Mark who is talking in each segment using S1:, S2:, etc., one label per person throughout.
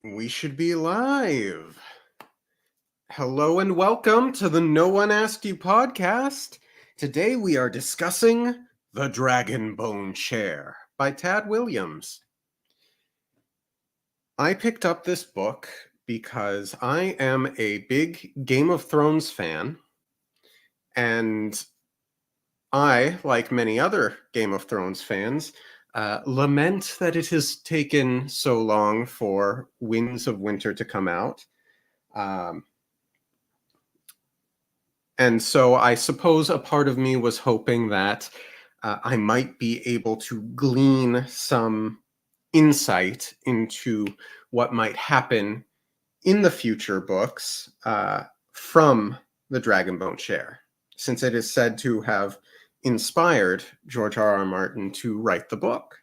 S1: We should be live. Hello and welcome to the No One Asked You podcast. Today we are discussing The Dragonbone Chair by Tad Williams. I picked up this book because I am a big Game of Thrones fan, and I, like many other Game of Thrones fans, lament that it has taken so long for Winds of Winter to come out. And so I suppose a part of me was hoping that I might be able to glean some insight into what might happen in the future books from the Dragonbone Chair, since it is said to have inspired George R.R. Martin to write the book.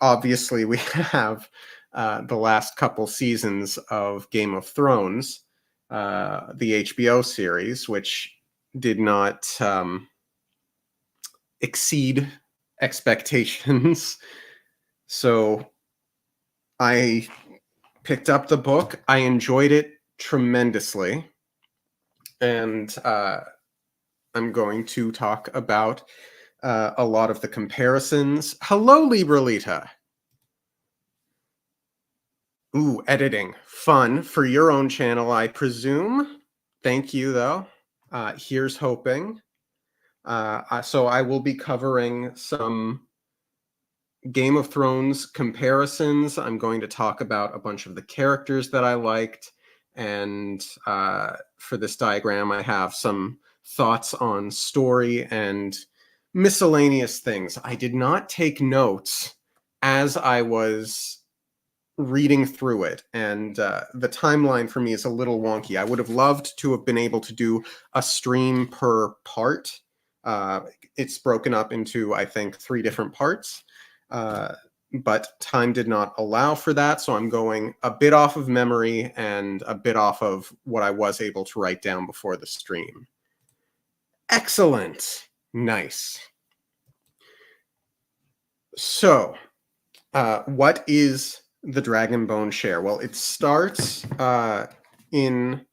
S1: Obviously, we have the last couple seasons of Game of Thrones, the HBO series, which did not exceed expectations. So I picked up the book. I enjoyed it tremendously. And I'm going to talk about a lot of the comparisons. Hello, Libralita. Ooh, editing. Fun for your own channel, I presume. Thank you, though. Here's hoping. So I will be covering some Game of Thrones comparisons. I'm going to talk about a bunch of the characters that I liked. And for this diagram, I have some thoughts on story and miscellaneous things. I did not take notes as I was reading through it, and the timeline for me is a little wonky. I would have loved to have been able to do a stream per part. It's broken up into, I think, 3 different parts, but time did not allow for that, so I'm going a bit off of memory and a bit off of what I was able to write down before the stream. Excellent. Nice. So, what is the Dragonbone Chair? Well, it starts in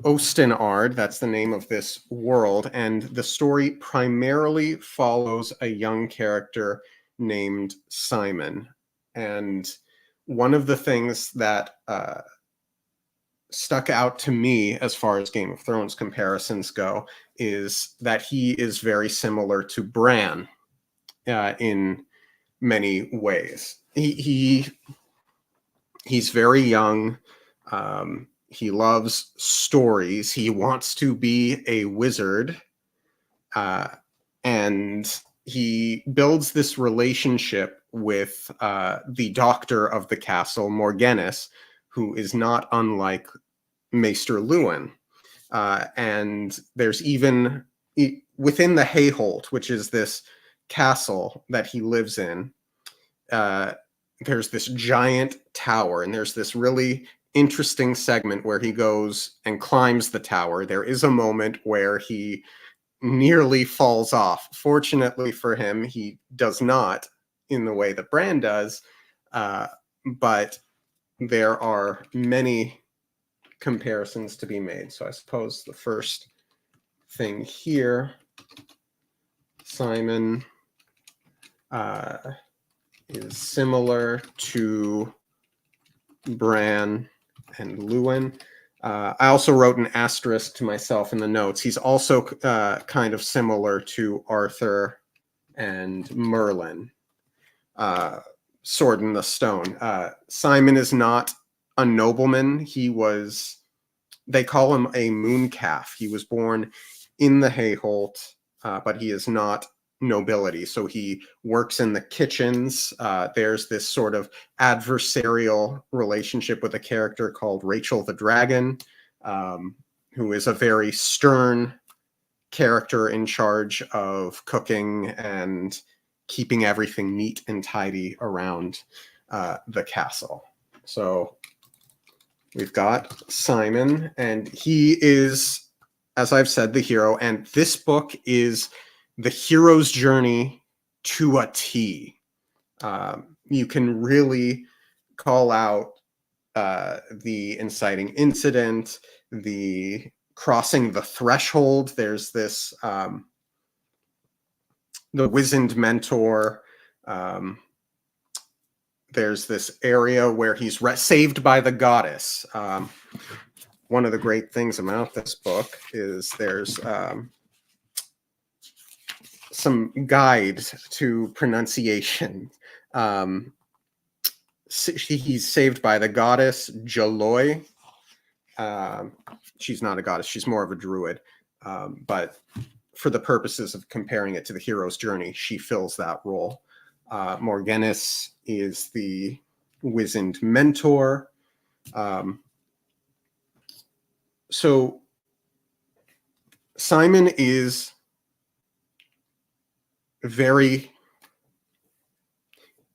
S1: Ostenard, that's the name of this world, and the story primarily follows a young character named Simon. And one of the things that stuck out to me as far as Game of Thrones comparisons go is that he is very similar to Bran in many ways. He's very young. He loves stories. He wants to be a wizard. And he builds this relationship with the doctor of the castle, Morghennis, who is not unlike Maester Luwin. And there's even, within the Hayholt, which is this castle that he lives in, there's this giant tower, and there's this really interesting segment where he goes and climbs the tower. There is a moment where he nearly falls off. Fortunately for him, he does not in the way that Bran does, but there are many comparisons to be made. So I suppose the first thing here, Simon is similar to Bran and Luwin. I also wrote an asterisk to myself in the notes. He's also kind of similar to Arthur and Merlin. Sword in the Stone. Simon is not a nobleman. They call him a mooncalf. He was born in the Hayholt, but he is not nobility. So he works in the kitchens. There's this sort of adversarial relationship with a character called Rachel the Dragon, who is a very stern character in charge of cooking and keeping everything neat and tidy around the castle. So we've got Simon, and he is, as I've said, the hero. And this book is the hero's journey to a T. You can really call out the inciting incident, the crossing the threshold. There's this the wizened mentor. There's this area where he's saved by the goddess. One of the great things about this book is there's some guide to pronunciation. He's saved by the goddess Jaloy. She's not a goddess, she's more of a druid. But for the purposes of comparing it to the hero's journey, she fills that role. Morghennis is the wizened mentor. So Simon is very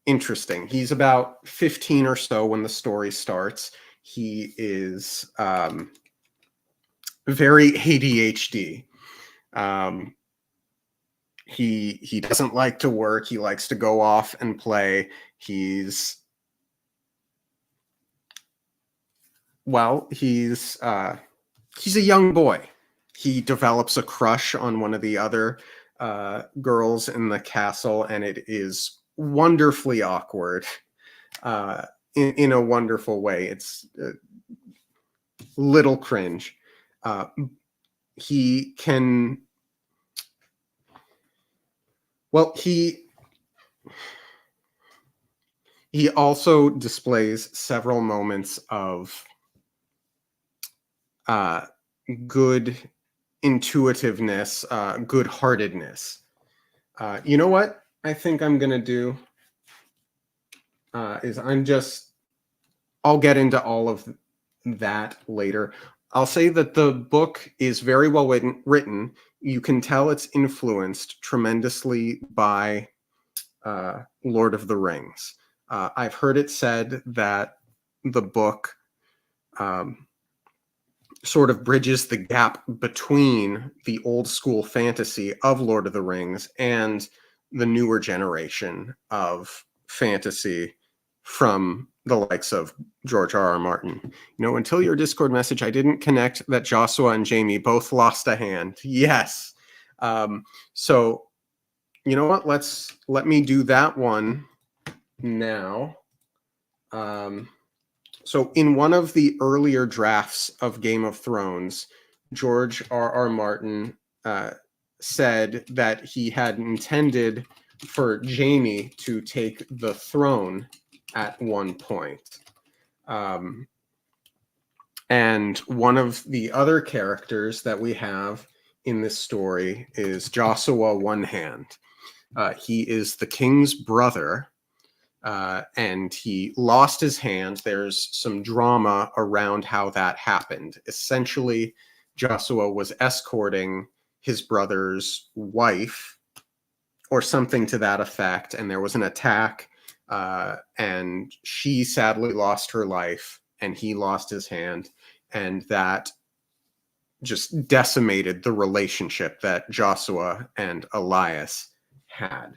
S1: interesting. He's about 15 or so when the story starts. He is very ADHD. He doesn't like to work. He likes to go off and play. He's a young boy. He develops a crush on one of the other girls in the castle, and it is wonderfully awkward in a wonderful way. It's a little cringe. He also displays several moments of good intuitiveness, good-heartedness. You know what I think I'm going to do is I'll get into all of that later. I'll say that the book is very well written. You can tell it's influenced tremendously by Lord of the Rings. I've heard it said that the book sort of bridges the gap between the old school fantasy of Lord of the Rings and the newer generation of fantasy from the likes of George R.R. Martin. You know, until your Discord message, I didn't connect that Joshua and Jamie both lost a hand. Yes. So, you know what? Let me do that one now. So in one of the earlier drafts of Game of Thrones, George R.R. Martin said that he had intended for Jamie to take the throne at one point. And one of the other characters that we have in this story is Joshua One Hand. He is the king's brother, and he lost his hand. There's some drama around how that happened. Essentially, Joshua was escorting his brother's wife or something to that effect, and there was an attack, and she sadly lost her life, and he lost his hand, and that just decimated the relationship that Joshua and Elias had.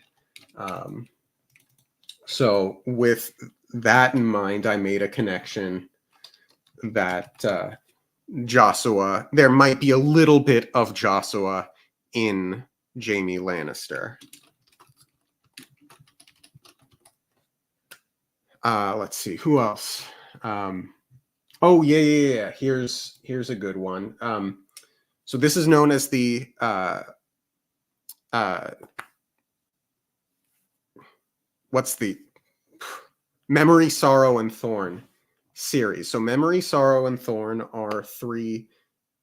S1: So with that in mind, I made a connection that Joshua, there might be a little bit of Joshua in Jaime Lannister. Let's see, who else? Oh, yeah. Here's a good one. So this is known as the what's the Memory, Sorrow, and Thorn series. So Memory, Sorrow, and Thorn are 3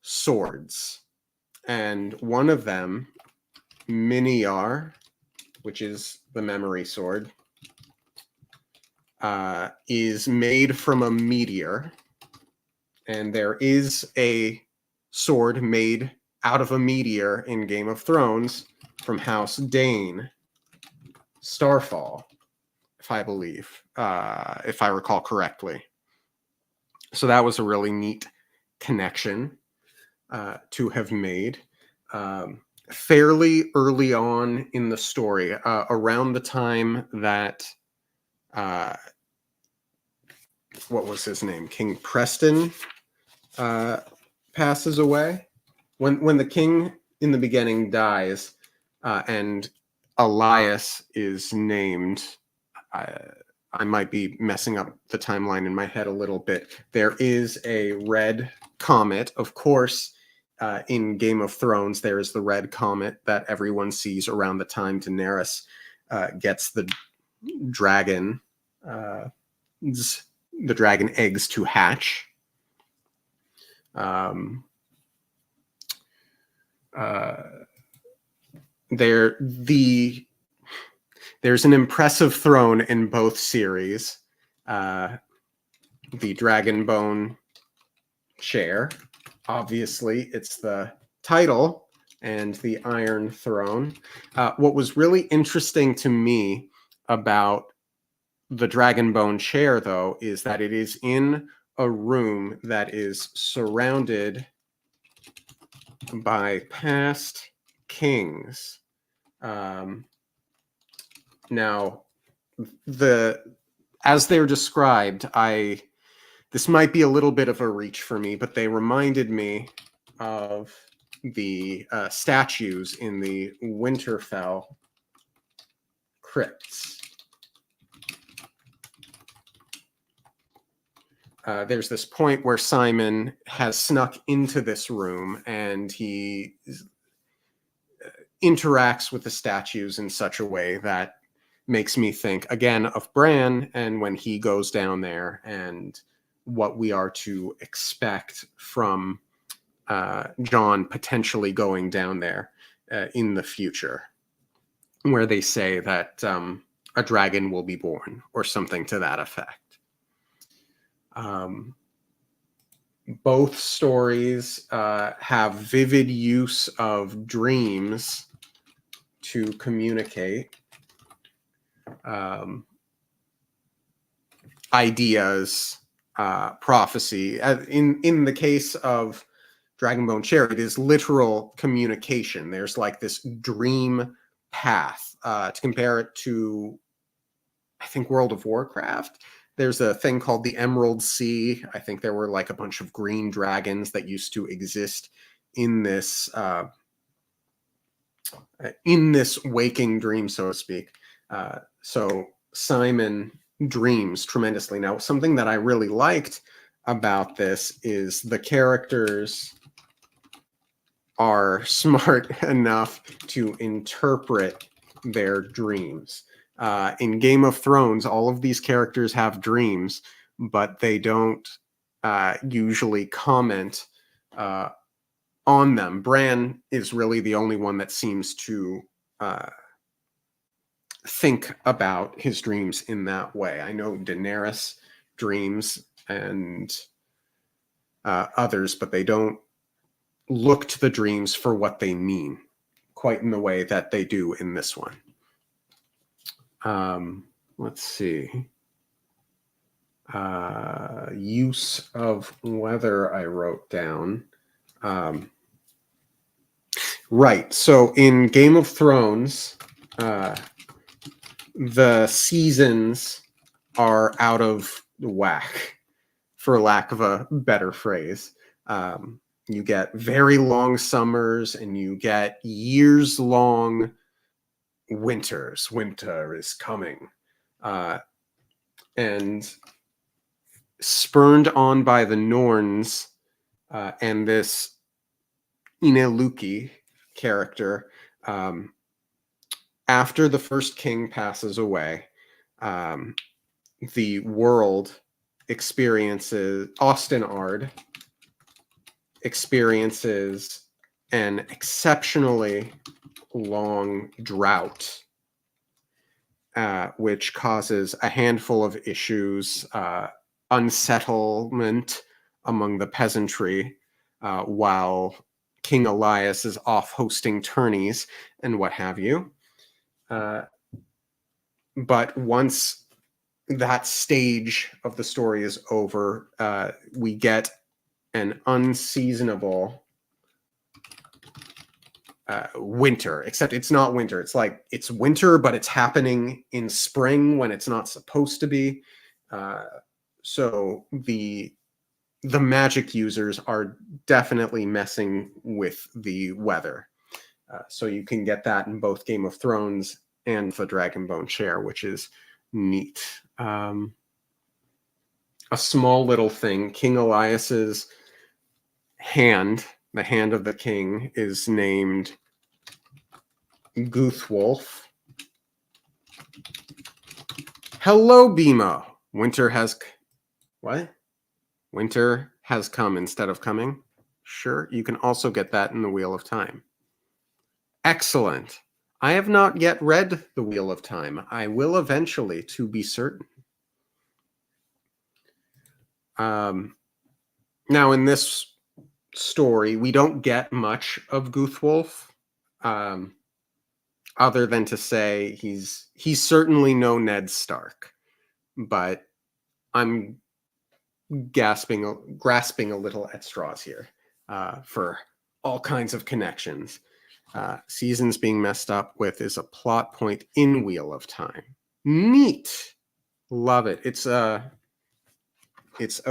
S1: swords. And one of them, Miniar, which is the memory sword, is made from a meteor. And there is a sword made out of a meteor in Game of Thrones from House Dane, Starfall, if I believe, if I recall correctly. So that was a really neat connection to have made. Fairly early on in the story, around the time that what was his name? King Preston passes away. When the king in the beginning dies, and Elias is named, I might be messing up the timeline in my head a little bit. There is a red comet, of course. In Game of Thrones, there is the red comet that everyone sees around the time Daenerys gets the dragon, the dragon eggs to hatch. There's an impressive throne in both series. The Dragonbone Chair, obviously, it's the title, and the Iron Throne. What was really interesting to me about the Dragonbone Chair, though, is that it is in a room that is surrounded by past kings. Now, as they're described, this might be a little bit of a reach for me, but they reminded me of the statues in the Winterfell crypts. There's this point where Simon has snuck into this room, and he interacts with the statues in such a way that makes me think again of Bran, and when he goes down there, and what we are to expect from Jon potentially going down there in the future, where they say that a dragon will be born or something to that effect. Both stories have vivid use of dreams to communicate ideas, prophecy. In the case of Dragonbone Chair, it is literal communication. There's like this dream path. To compare it to, I think, World of Warcraft, there's a thing called the Emerald Sea. I think there were like a bunch of green dragons that used to exist in this waking dream, so to speak. So Simon dreams tremendously. Now, something that I really liked about this is the characters are smart enough to interpret their dreams. In Game of Thrones, all of these characters have dreams, but they don't usually comment on them. Bran is really the only one that seems to think about his dreams in that way. I know Daenerys dreams and others, but they don't look to the dreams for what they mean quite in the way that they do in this one. Let's see. Use of weather I wrote down. Right. So in Game of Thrones, the seasons are out of whack, for lack of a better phrase. You get very long summers and you get years-long winters. Winter is coming. And spurned on by the Norns and this Ineluki character, after the first king passes away, the world experiences, Ostenard experiences an exceptionally long drought, which causes a handful of issues, unsettlement among the peasantry, while King Elias is off hosting tourneys and what have you. But once that stage of the story is over, we get an unseasonable winter, except it's not winter. It's like it's winter, but it's happening in spring when it's not supposed to be. So the magic users are definitely messing with the weather. So you can get that in both Game of Thrones and the Dragonbone Chair, which is neat. A small little thing, King Elias's hand, the hand of the king, is named Goothwolf. Hello, Bimo. Winter has... What? Winter has come instead of coming? Sure, you can also get that in the Wheel of Time. Excellent. I have not yet read the Wheel of Time. I will eventually, to be certain. Now, in this story, we don't get much of Goothwolf, other than to say he's certainly no Ned Stark, but I'm grasping a little at straws here for all kinds of connections. Seasons being messed up with is a plot point in Wheel of Time. Neat. Love it. It's a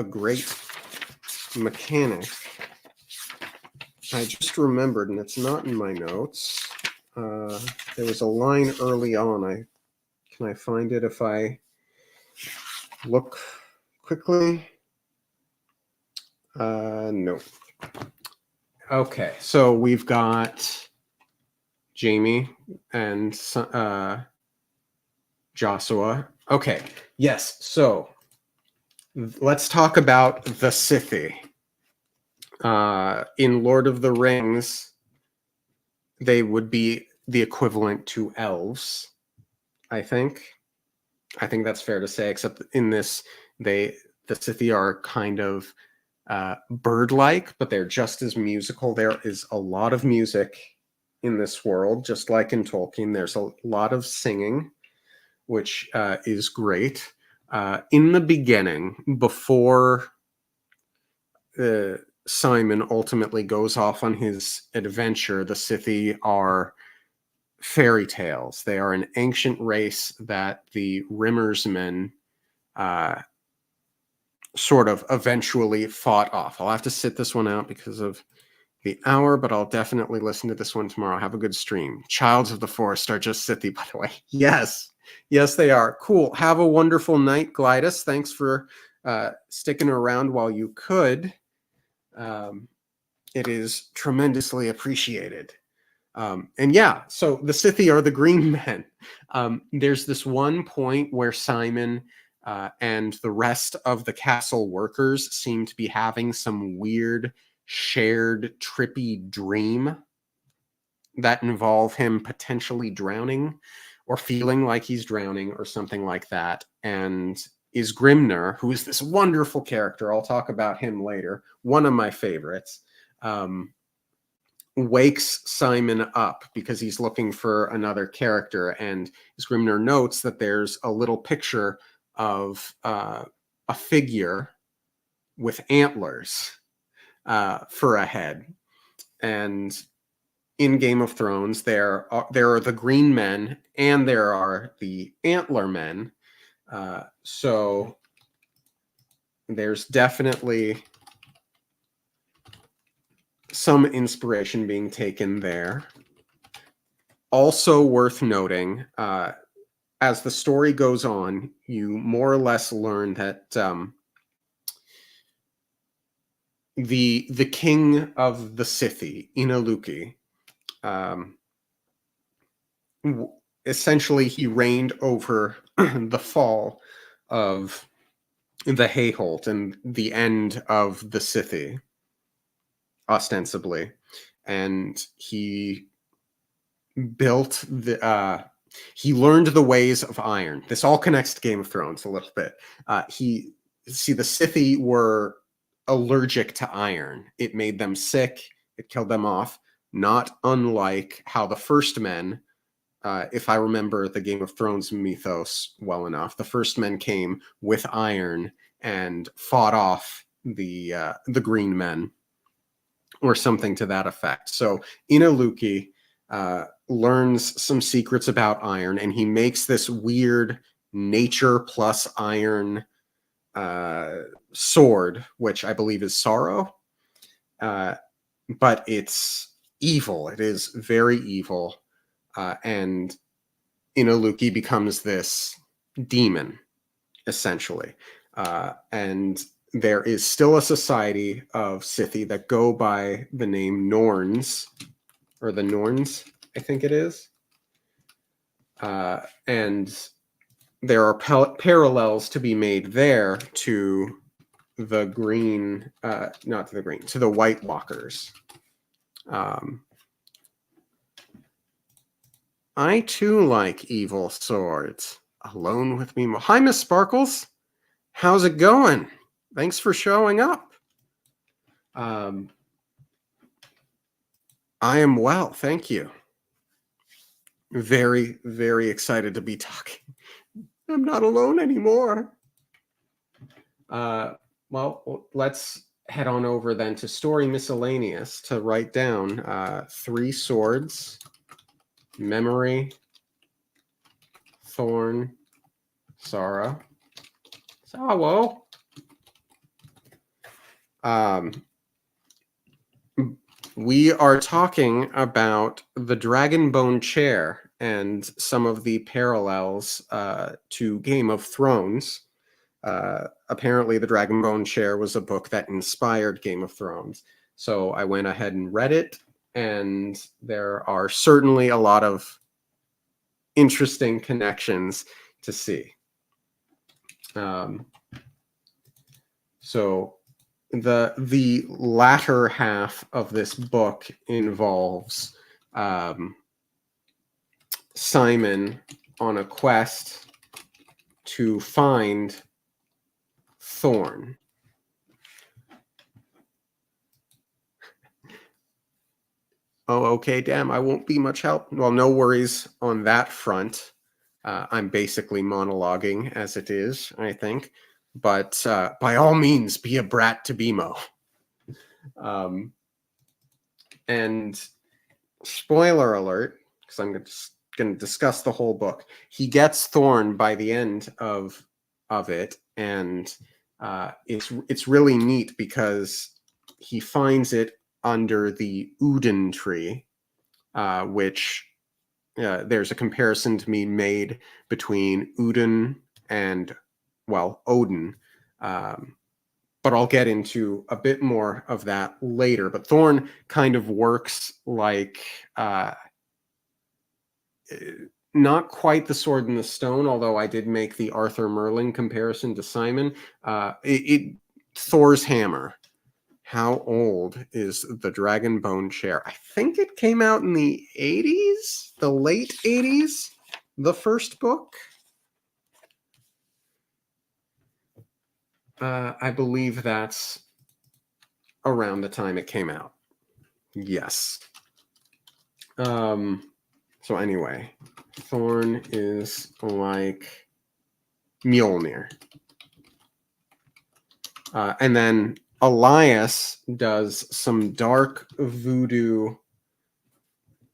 S1: great mechanic. I just remembered, and it's not in my notes. There was a line early on. Can I find it if I look quickly? No. Okay, so we've got Jamie and Joshua. Okay, yes. So let's talk about the Scythe. In Lord of the Rings, they would be the equivalent to elves, I think. I think that's fair to say, except in this, the Scythe are kind of bird-like, but they're just as musical. There is a lot of music in this world, just like in Tolkien. There's a lot of singing, which is great. In the beginning, before Simon ultimately goes off on his adventure, the Scythe are fairy tales. They are an ancient race that the Rimmersmen sort of eventually fought off. I'll have to sit this one out because of the hour, but I'll definitely listen to this one tomorrow. Have a good stream. Childs of the Forest are just Scythe, by the way. Yes. Yes, they are. Cool. Have a wonderful night, Glidus. Thanks for sticking around while you could. It is tremendously appreciated. And yeah, so the Scythe are the green men. There's this one point where Simon and the rest of the castle workers seem to be having some weird, shared, trippy dream that involve him potentially drowning or feeling like he's drowning or something like that. And Isgrimnur, who is this wonderful character, I'll talk about him later, one of my favorites, wakes Simon up because he's looking for another character, and Isgrimnur notes that there's a little picture of a figure with antlers for a head. And in Game of Thrones, there are the green men and there are the antler men. So there's definitely some inspiration being taken there. Also worth noting, as the story goes on, you more or less learn that the king of the Scythe, Inaluki, essentially he reigned over the fall of the Hayholt and the end of the Scythe, ostensibly, and he built he learned the ways of iron. This all connects to Game of Thrones a little bit. The Scythe were allergic to iron. It made them sick. It killed them off. Not unlike how the first men, if I remember the Game of Thrones mythos well enough, the first men came with iron and fought off the green men, or something to that effect. So Inaluki learns some secrets about iron, and he makes this weird nature plus iron sword, which I believe is sorrow. But it's evil. It is very evil. And Inaluki becomes this demon, essentially. And there is still a society of Scythi that go by the name Norns, or the Norns, I think it is. And there are parallels to be made there to the green, not to the green, to the White Walkers. I too like evil swords. Alone with me. Hi, Miss Sparkles. How's it going? Thanks for showing up. I am well, thank you. Very, very excited to be talking. I'm not alone anymore. Well, let's head on over then to Story Miscellaneous to write down 3 swords, memory, thorn, sorrow. Sorrow. We are talking about the Dragonbone Chair and some of the parallels to Game of Thrones. Apparently, the Dragonbone Chair was a book that inspired Game of Thrones. So I went ahead and read it, and there are certainly a lot of interesting connections to see. So the latter half of this book involves Simon on a quest to find Thorn. Oh, okay, damn, I won't be much help. Well, no worries on that front. I'm basically monologuing as it is, I think. But by all means, be a brat to BMO. And spoiler alert, because I'm just going to discuss the whole book. He gets Thorn by the end of it, and it's really neat because he finds it under the Uden tree, which there's a comparison to be made between Uden and, well, Odin. But I'll get into a bit more of that later. But Thorn kind of works like not quite the sword in the stone, although I did make the Arthur Merlin comparison to Simon. Thor's hammer. How old is the Dragonbone Chair? I think it came out in the 80s, the late 80s, the first book. I believe that's around the time it came out. Yes. So anyway, Thorn is like Mjolnir. And then Elias does some dark voodoo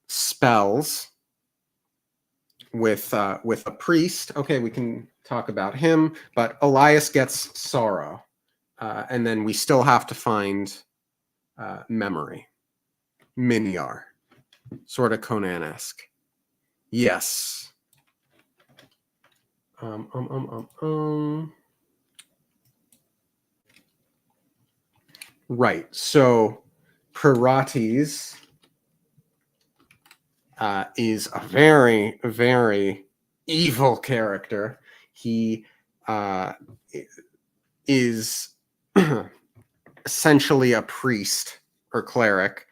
S1: spells with a priest. Okay, we can talk about him, but Elias gets sorrow. And then we still have to find memory. Miniar. Sort of Conan-esque. Yes. Right. So Pirates is a very, very evil character. He is essentially a priest or cleric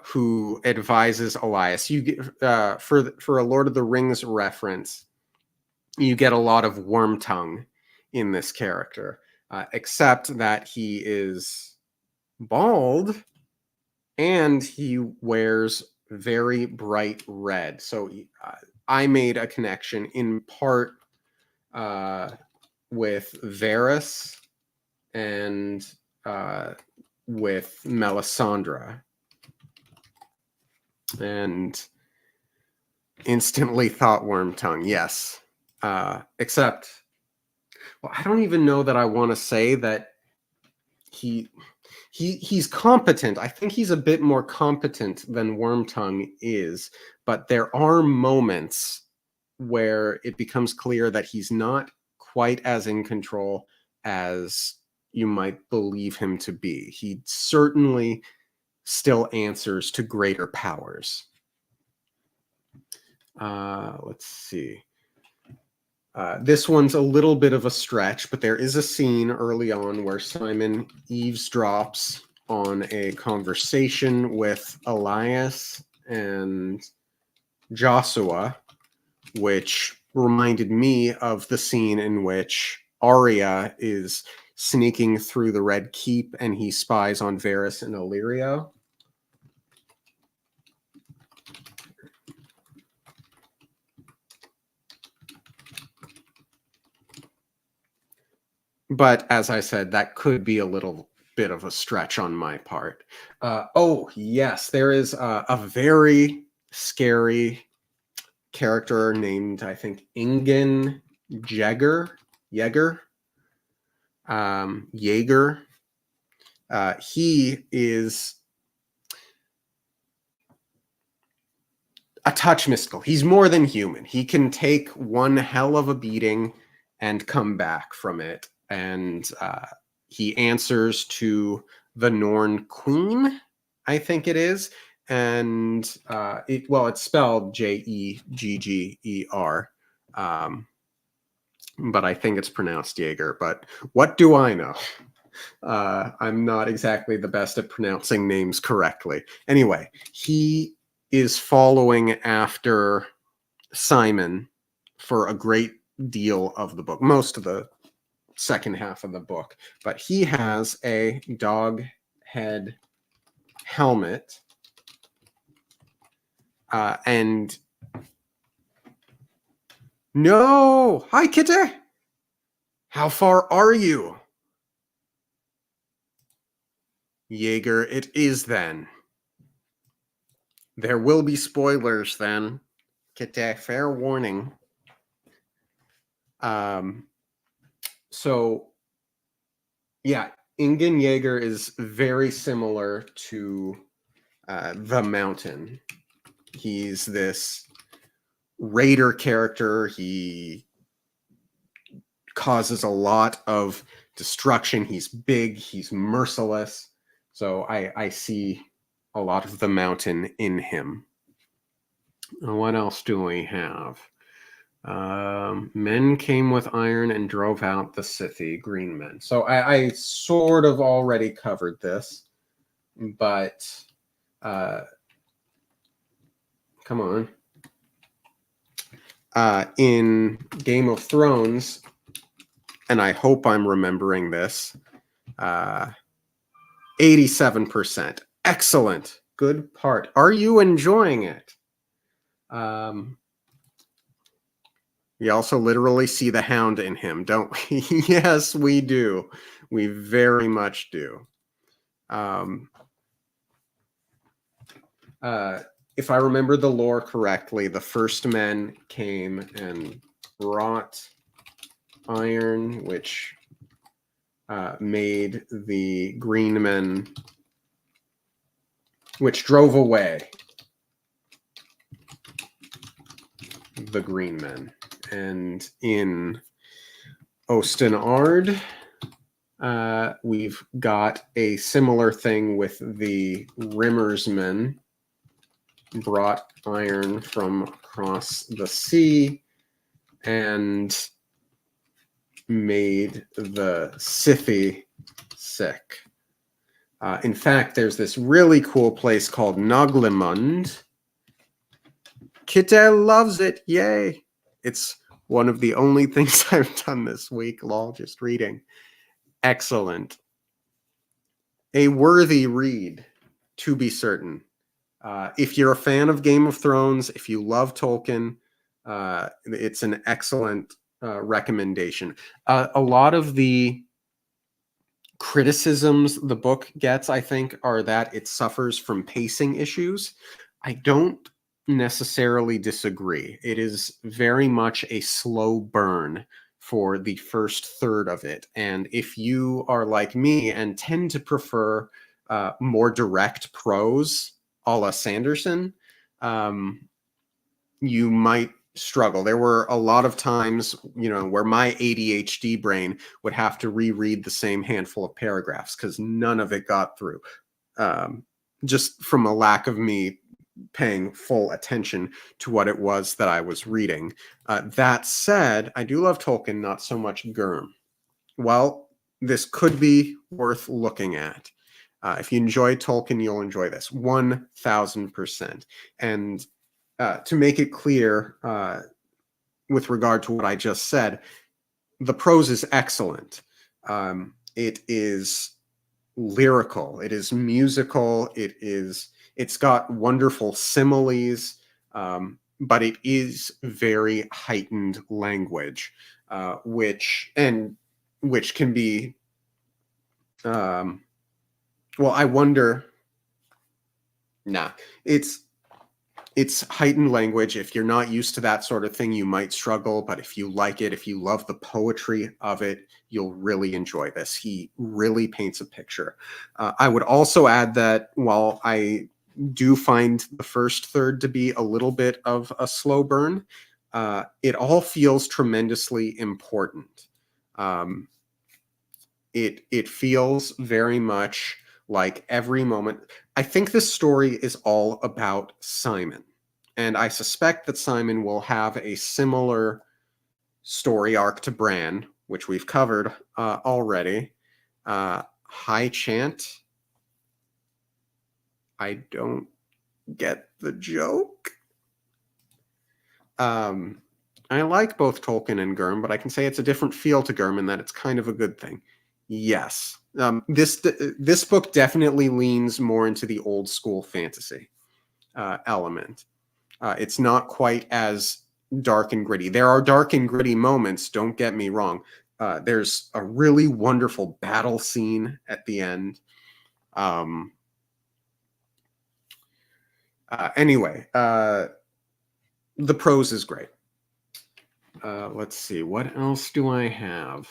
S1: who advises Elias. You get for a Lord of the Rings reference, you get a lot of Wormtongue in this character, except that he is bald and he wears very bright red. So I made a connection in part with Varys and with Melisandre, and instantly thought Wormtongue. Yes, except Well, I don't even know that I want to say that he he's competent. I think he's a bit more competent than Wormtongue is, but there are moments where it becomes clear that he's not quite as in control as you might believe him to be. He certainly still answers to greater powers. Let's see. This one's a little bit of a stretch, but there is a scene early on where Simon eavesdrops on a conversation with Elias and Joshua, which reminded me of the scene in which Arya is sneaking through the Red Keep and he spies on Varys and Illyrio. But as I said, that could be a little bit of a stretch on my part. Oh, yes, there is a very scary character named, I think, Ingen Jaeger. Jaeger. He is a touch mystical. He's more than human. He can take one hell of a beating and come back from it. And he answers to the Norn Queen, I think it is. And it's spelled Jegger. But I think it's pronounced Jaeger. But what do I know? I'm not exactly the best at pronouncing names correctly. Anyway, he is following after Simon for a great deal of the book, most of the second half of the book. But he has a dog head helmet. And no! Hi, Kitty! How far are you? Jaeger, it is then. There will be spoilers then. Kitty, fair warning. So, yeah, Ingen Jaeger is very similar to the Mountain. He's this raider character. He causes a lot of destruction. He's big. He's merciless. So I see a lot of the Mountain in him. What else do we have? Men came with iron and drove out the Scythy, green men. So I sort of already covered this, but come on. In Game of Thrones, and I hope I'm remembering this, 87%. Excellent. Good part. Are you enjoying it? We also literally see the Hound in him, don't we? Yes, we do. We very much do. If I remember the lore correctly, the first men came and brought iron, which made the green men, which drove away the green men. And in Ostenard, we've got a similar thing with the Rimmersmen, brought iron from across the sea and made the Scythy sick. In fact, there's this really cool place called Noglimund. Kittel loves it. Yay. It's one of the only things I've done this week. Lol, just reading. Excellent. A worthy read, to be certain. If you're a fan of Game of Thrones, if you love Tolkien, it's an excellent recommendation. A lot of the criticisms the book gets, I think, are that it suffers from pacing issues. I don't necessarily disagree. It is very much a slow burn for the first third of it. And if you are like me and tend to prefer more direct prose a la Sanderson, you might struggle. There were a lot of times, where my ADHD brain would have to reread the same handful of paragraphs because none of it got through, just from a lack of me paying full attention to what it was that I was reading. That said, I do love Tolkien, not so much Gurm. Well, this could be worth looking at. If you enjoy Tolkien, you'll enjoy this 1000%. And to make it clear, with regard to what I just said, the prose is excellent. It is lyrical. It is musical. It's got wonderful similes, but it is very heightened language, which can be, well, I wonder. Nah, it's heightened language. If you're not used to that sort of thing, you might struggle. But if you like it, if you love the poetry of it, you'll really enjoy this. He really paints a picture. I would also add that while I do find the first third to be a little bit of a slow burn, it all feels tremendously important. It feels very much like every moment. I think this story is all about Simon. And I suspect that Simon will have a similar story arc to Bran, which we've covered already. High Chant. I don't get the joke. I like both Tolkien and Gurm, but I can say it's a different feel to Gurm and that it's kind of a good thing. Yes. This book definitely leans more into the old school fantasy element. It's not quite as dark and gritty. There are dark and gritty moments, don't get me wrong. There's a really wonderful battle scene at the end. Anyway, the prose is great. Let's see, what else do I have?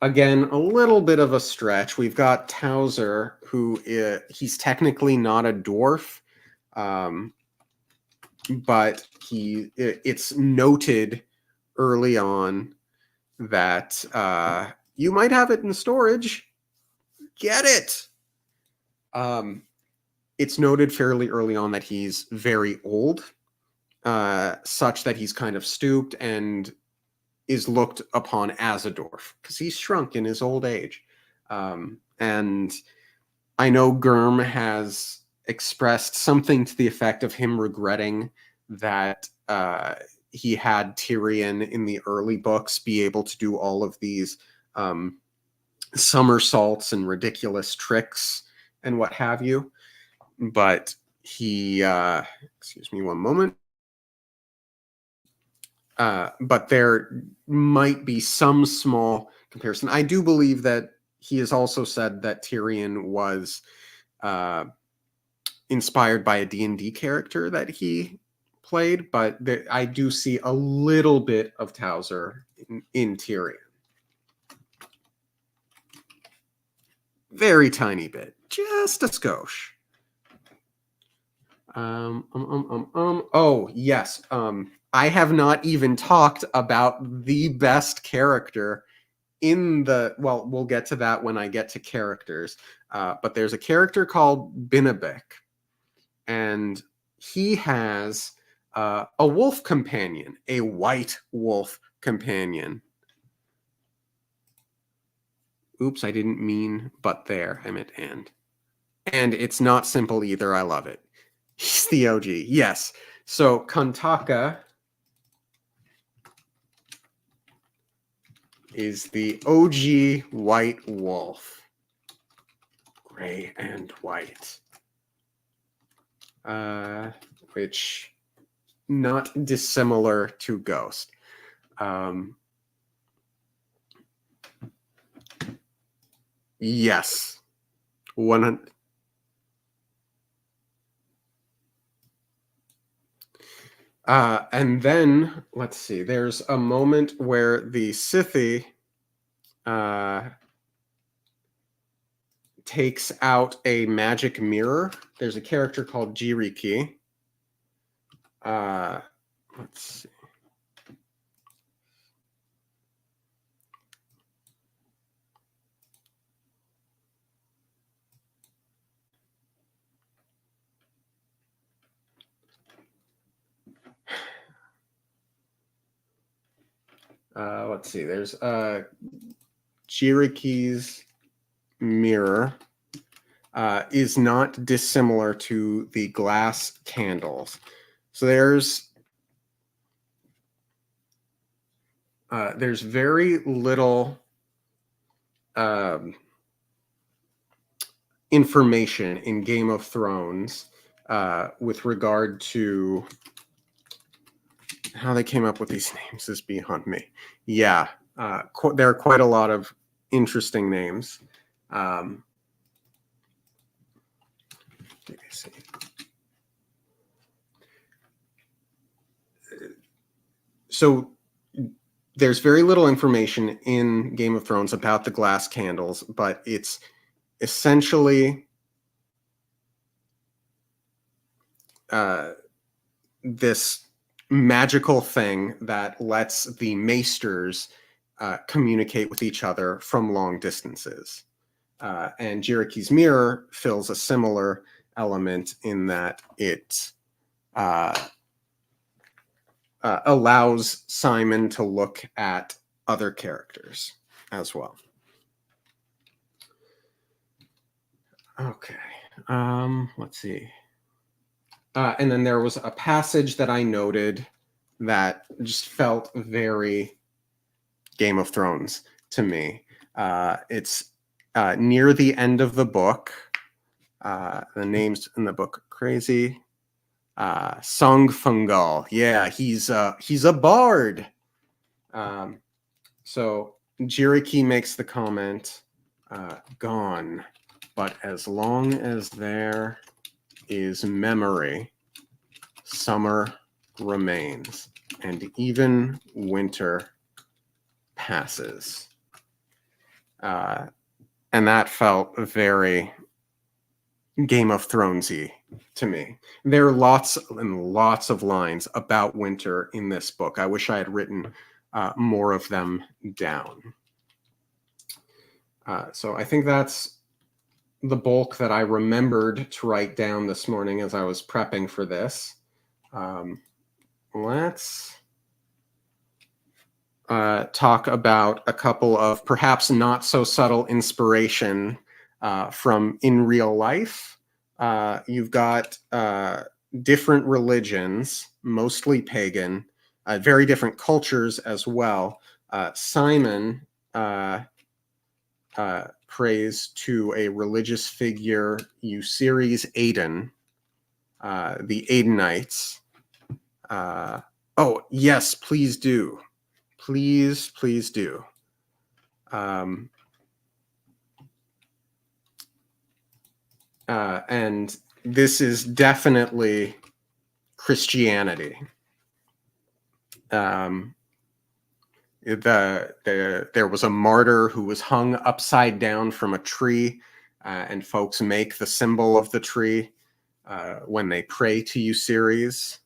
S1: Again, a little bit of a stretch. We've got Towser, who he's technically not a dwarf, but it's noted early on that you might have it in storage. Get it. It's noted fairly early on that he's very old, such that he's kind of stooped and is looked upon as a dwarf because he's shrunk in his old age. And I know Gurm has expressed something to the effect of him regretting that he had Tyrion in the early books be able to do all of these somersaults and ridiculous tricks and what have you. But he, excuse me one moment. But there might be some small comparison. I do believe that he has also said that Tyrion was inspired by a D&D character that he played, but I do see a little bit of Towser in Tyrion. Very tiny bit, just a skosh. Oh, yes. I have not even talked about the best character in the, well, we'll get to that when I get to characters. But there's a character called Binabek, and he has a wolf companion, a white wolf companion. Oops, I didn't mean but there. I meant and. And it's not simple either. I love it. He's the OG. Yes. So Kantaka is the OG white wolf. Gray and white. Which not dissimilar to Ghost. Yes. 100. And then, let's see, there's a moment where the Scythe takes out a magic mirror. There's a character called Jiriki. Let's see. Let's see. There's Jiriki's mirror is not dissimilar to the glass candles. So there's very little information in Game of Thrones with regard to how they came up with these names is beyond me. Yeah, there are quite a lot of interesting names. Let me see. So there's very little information in Game of Thrones about the glass candles, but it's essentially this magical thing that lets the maesters communicate with each other from long distances. And Jiriki's mirror fills a similar element in that it allows Simon to look at other characters as well. Okay, let's see. And then there was a passage that I noted that just felt very Game of Thrones to me. It's near the end of the book. The names in the book crazy. Song Fungal. Yeah, he's a bard. So Jiriki makes the comment, gone, but as long as there is memory, summer remains, and even winter passes. And that felt very Game of Thronesy to me. There are lots and lots of lines about winter in this book. I wish I had written more of them down. So I think that's the bulk that I remembered to write down this morning as I was prepping for this. Let's talk about a couple of perhaps not so subtle inspiration from in real life. You've got different religions, mostly pagan, very different cultures as well. Simon prays to a religious figure, Euceres Aiden, the Aidenites. Oh, yes, please do. Please do. And this is definitely Christianity. There was a martyr who was hung upside down from a tree, and folks make the symbol of the tree when they pray to Euceres.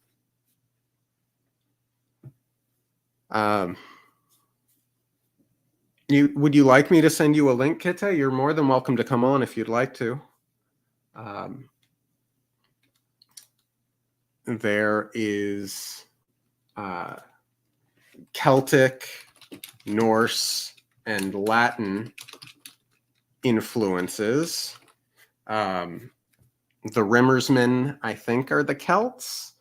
S1: Would you like me to send you a link, Kite? You're more than welcome to come on if you'd like to. There is Celtic, Norse, and Latin influences. The Rimmersmen, I think, are the Celts.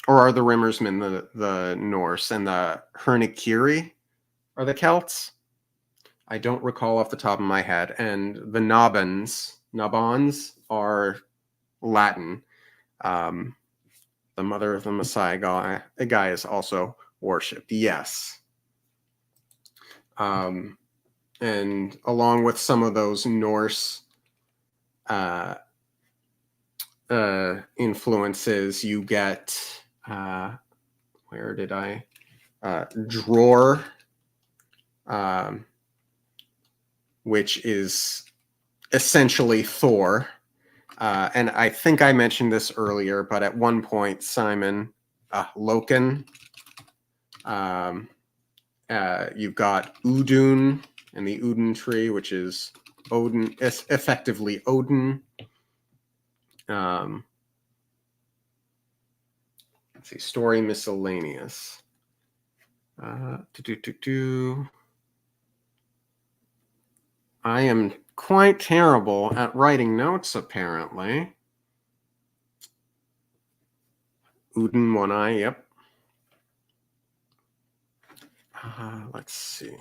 S1: Or are the Rimmersmen the Norse, and the Hernikiri are the Celts? I don't recall off the top of my head. And the Nabans are Latin. The mother of the Messiah guy is also worshipped. Yes. And along with some of those Norse influences. You get, where did I? Drawer, which is essentially Thor. And I think I mentioned this earlier, but at one point, Simon, Loken, you've got Udun and the Udun tree, which is Odin, effectively Odin. Let's see, story miscellaneous. I am quite terrible at writing notes, apparently. Udin, one eye, yep. Let's see.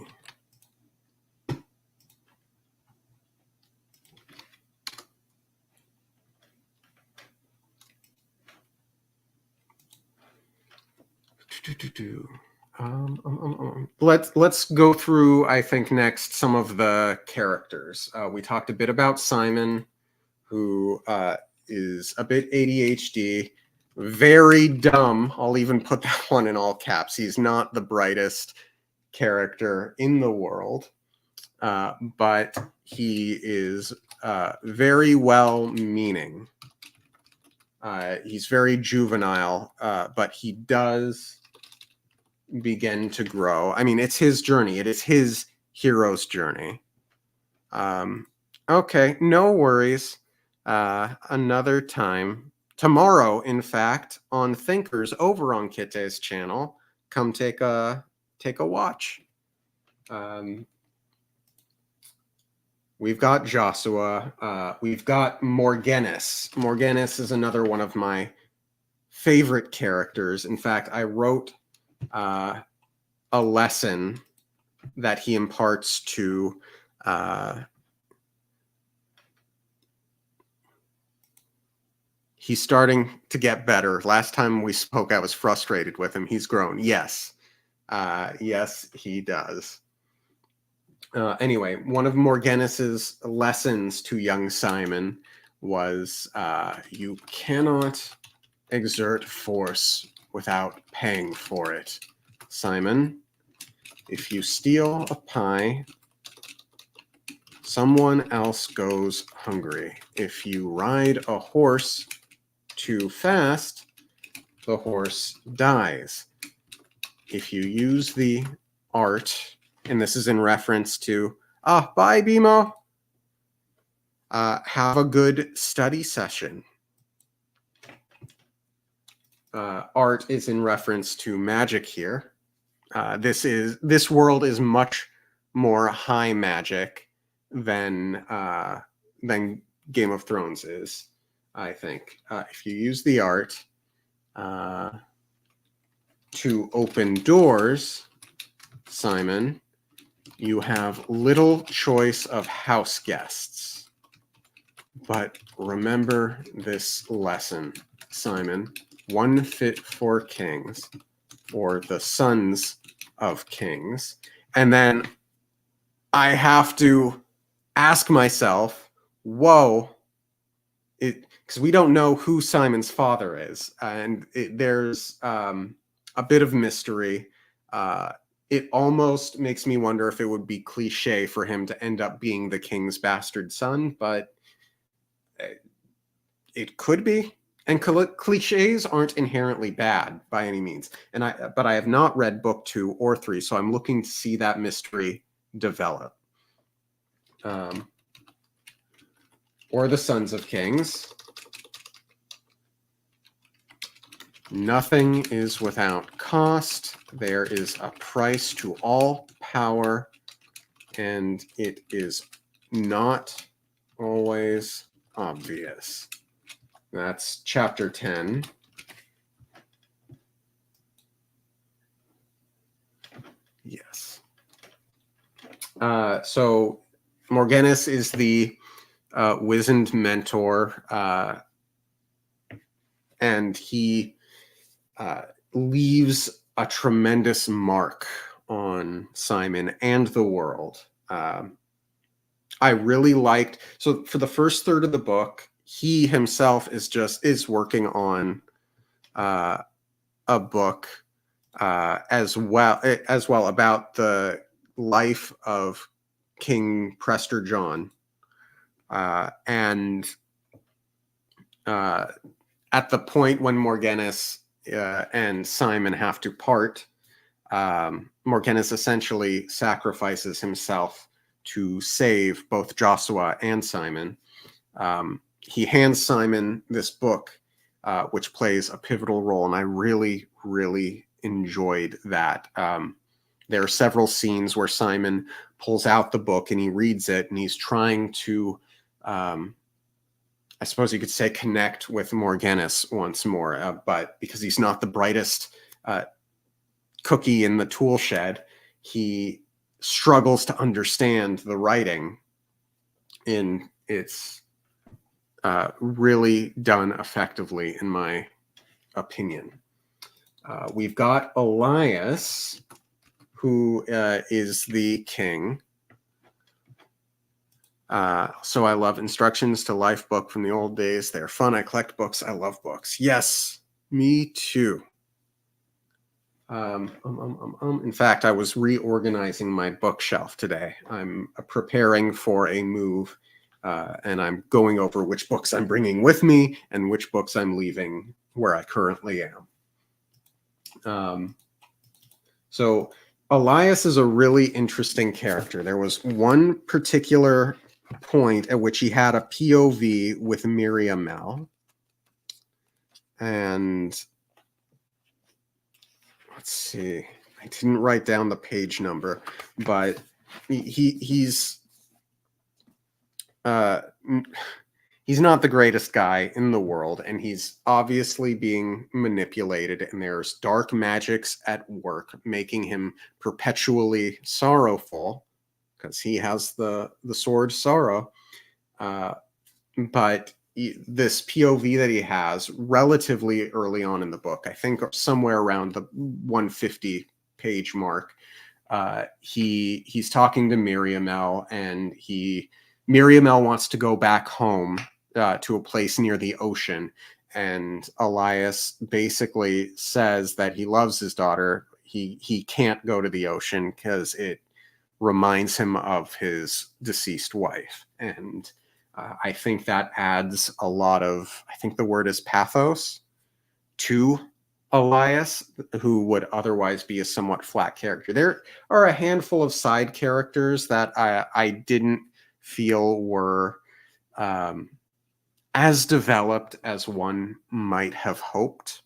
S1: Let's go through, I think, next some of the characters. We talked a bit about Simon, who is a bit ADHD, very dumb. I'll even put that one in all caps. He's not the brightest character in the world, but he is very well-meaning. He's very juvenile, but he does begin to grow. I mean, it's his journey. It is his hero's journey. Okay, no worries. Another time. Tomorrow, in fact, on Thinkers over on Kitte's channel. Come take a watch. We've got Joshua. We've got Morghenus. Morghenus is another one of my favorite characters. In fact, I wrote a lesson that he imparts to he's starting to get better. Last time we spoke, I was frustrated with him. He's grown. Yes. Yes, he does. Anyway, one of Morghenus's lessons to young Simon was you cannot exert force without paying for it. Simon, if you steal a pie, someone else goes hungry. If you ride a horse too fast, the horse dies. If you use the art, and this is in reference to, bye, Bimo. Have a good study session. Art is in reference to magic here. This world is much more high magic than Game of Thrones is, I think. If you use the art to open doors, Simon, you have little choice of house guests. But remember this lesson, Simon. One fit for kings, or the sons of kings. And then I have to ask myself, whoa, because we don't know who Simon's father is. And there's a bit of mystery. It almost makes me wonder if it would be cliche for him to end up being the king's bastard son, but it could be. And cliches aren't inherently bad by any means. But I have not read book 2 or 3, so I'm looking to see that mystery develop. Or the Sons of Kings. Nothing is without cost. There is a price to all power, and it is not always obvious. That's chapter 10. Yes. So Morghenus is the wizened mentor, and he leaves a tremendous mark on Simon and the world. I really liked, so for the first third of the book, he himself is working on a book as well about the life of King Prester John, and at the point when Morghenus and Simon have to part, Morghenus essentially sacrifices himself to save both Joshua and Simon. He hands Simon this book, which plays a pivotal role, and I really, really enjoyed that. There are several scenes where Simon pulls out the book and he reads it, and he's trying to, I suppose you could say, connect with Morghenus once more, but because he's not the brightest cookie in the tool shed, he struggles to understand the writing. And it's really done effectively, in my opinion. We've got Elias, who is the king. So I love Instructions to Life book from the old days. They're fun. I collect books. I love books. Yes, me too. In fact, I was reorganizing my bookshelf today. I'm preparing for a move, and I'm going over which books I'm bringing with me and which books I'm leaving where I currently am. So Elias is a really interesting character. There was one particular point at which he had a POV with Miriamel, and let's see, I didn't write down the page number, but he's not the greatest guy in the world, and he's obviously being manipulated, and there's dark magics at work making him perpetually sorrowful because he has the sword sorrow. But this POV that he has relatively early on in the book, I think somewhere around the 150 page mark, he's talking to Miriamel, and Miriamel wants to go back home to a place near the ocean, and Elias basically says that he loves his daughter. He can't go to the ocean because it reminds him of his deceased wife, and I think that adds a lot of, I think the word is pathos, to Elias, who would otherwise be a somewhat flat character. There are a handful of side characters that I didn't feel were as developed as one might have hoped,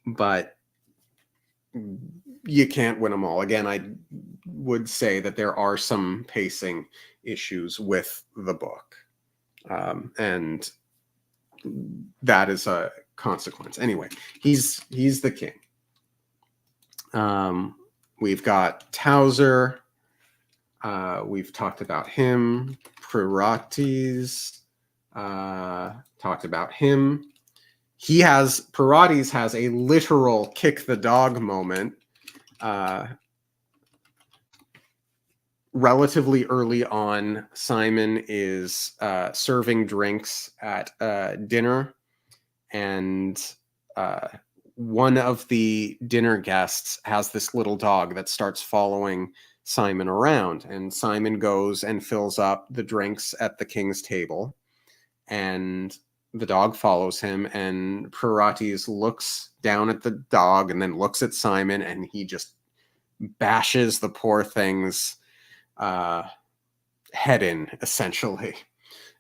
S1: but you can't win them all. Again, I would say that there are some pacing issues with the book, and that is a consequence. Anyway, he's the king. We've got Towser. We've talked about him. Pirates, talked about him. Pirates has a literal kick the dog moment relatively early on. Simon is serving drinks at dinner, and one of the dinner guests has this little dog that starts following Simon around, and Simon goes and fills up the drinks at the king's table, and the dog follows him, and Pirates looks down at the dog and then looks at Simon, and he just bashes the poor thing's head in, essentially.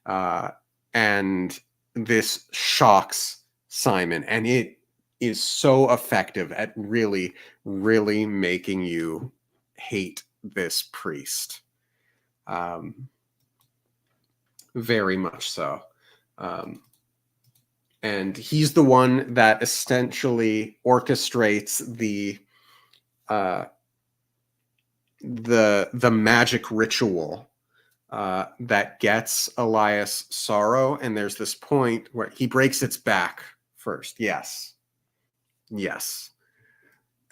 S1: And this shocks Simon, and it is so effective at really, really making you hate this priest. Very much so. And he's the one that essentially orchestrates the magic ritual that gets Elias sorrow. And there's this point where he breaks its back first. Yes.